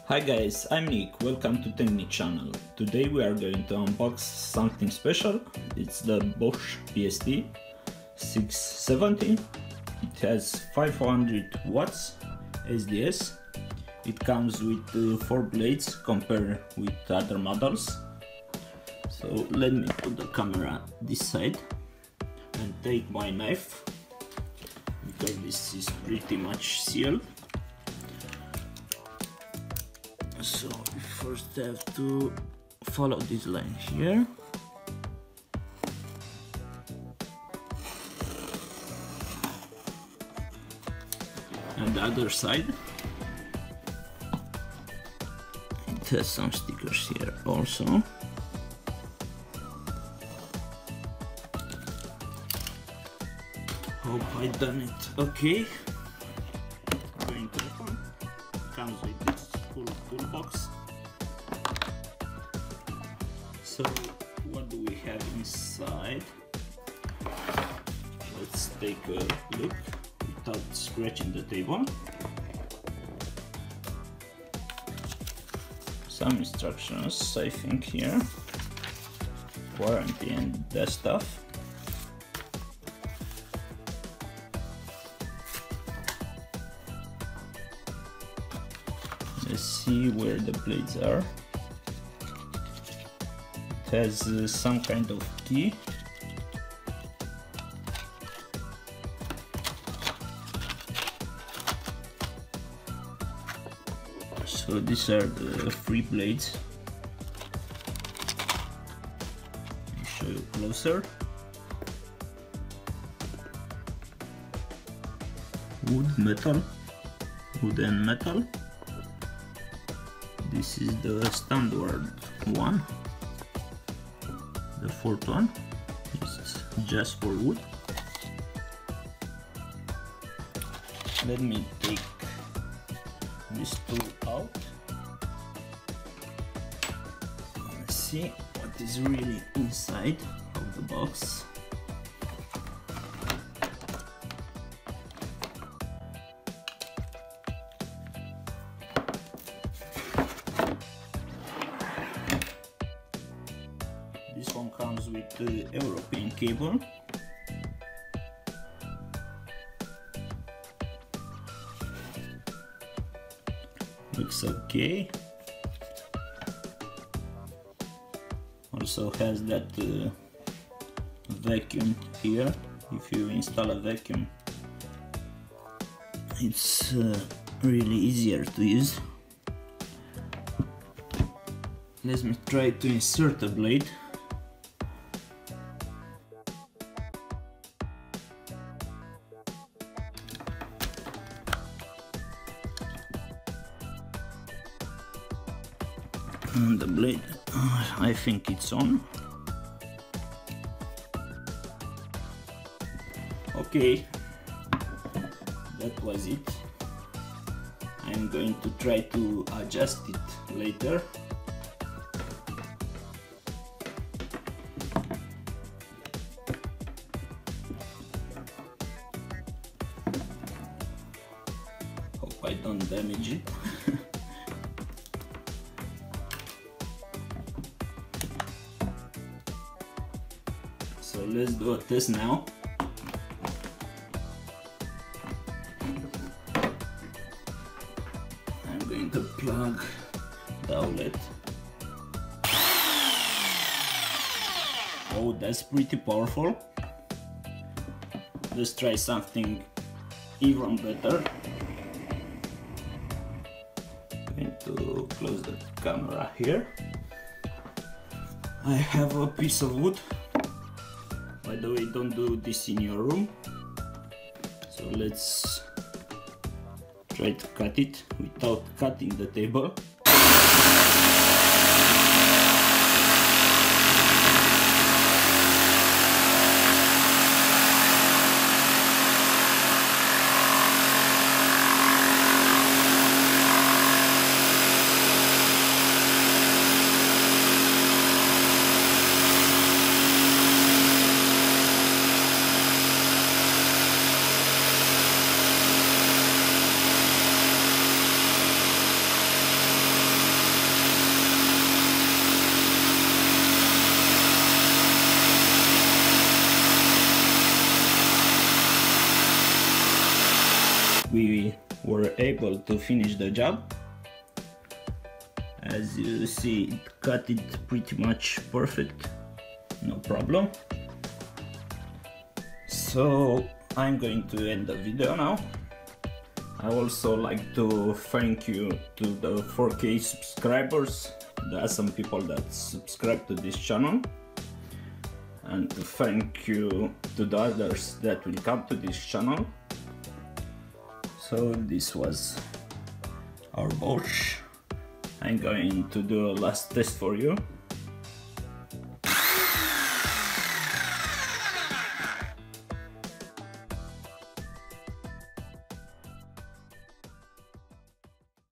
Hi guys, I'm Nick, welcome to Technic channel. Today we are going to unbox something special. It's the Bosch PST 670. It has 500 watts SDS. It comes with 4 blades compared with other models. So let me put the camera this side and take my knife, because this is pretty much sealed. So we first have to follow this line here. And the other side, it has some stickers here also. Hope I done it okay. Going to open. Comes with this full toolbox. So what do we have inside? Let's take a look without scratching the table. Some instructions, I think, here. Warranty and that stuff. Let's see where the blades are. It has some kind of key. So these are the 3 blades. Let me show you closer. Wood, metal, wood and metal. This is the standard one. The 4th one is just for wood. Let me take this tool out and see what is really inside of the box. This one comes with the European cable. Looks okay. Also has that vacuum here. If you install a vacuum, it's really easier to use. Let me try to insert a blade. And the blade, I think it's on. Okay, that was it. I'm going to try to adjust it later. Hope I don't damage it. So let's do a test now. I'm going to plug the outlet. Oh, that's pretty powerful. Let's try something even better. I'm going to close the camera here. I have a piece of wood. By the way, don't do this in your room. So let's try to cut it without cutting the table. able to finish the job. As you see, it cut it pretty much perfect, no problem. So I'm going to end the video now. I also like to thank you to the 4K subscribers. There are some people that subscribe to this channel, and to thank you to the others that will come to this channel. So this was our Bosch. I'm going to do a last test for you.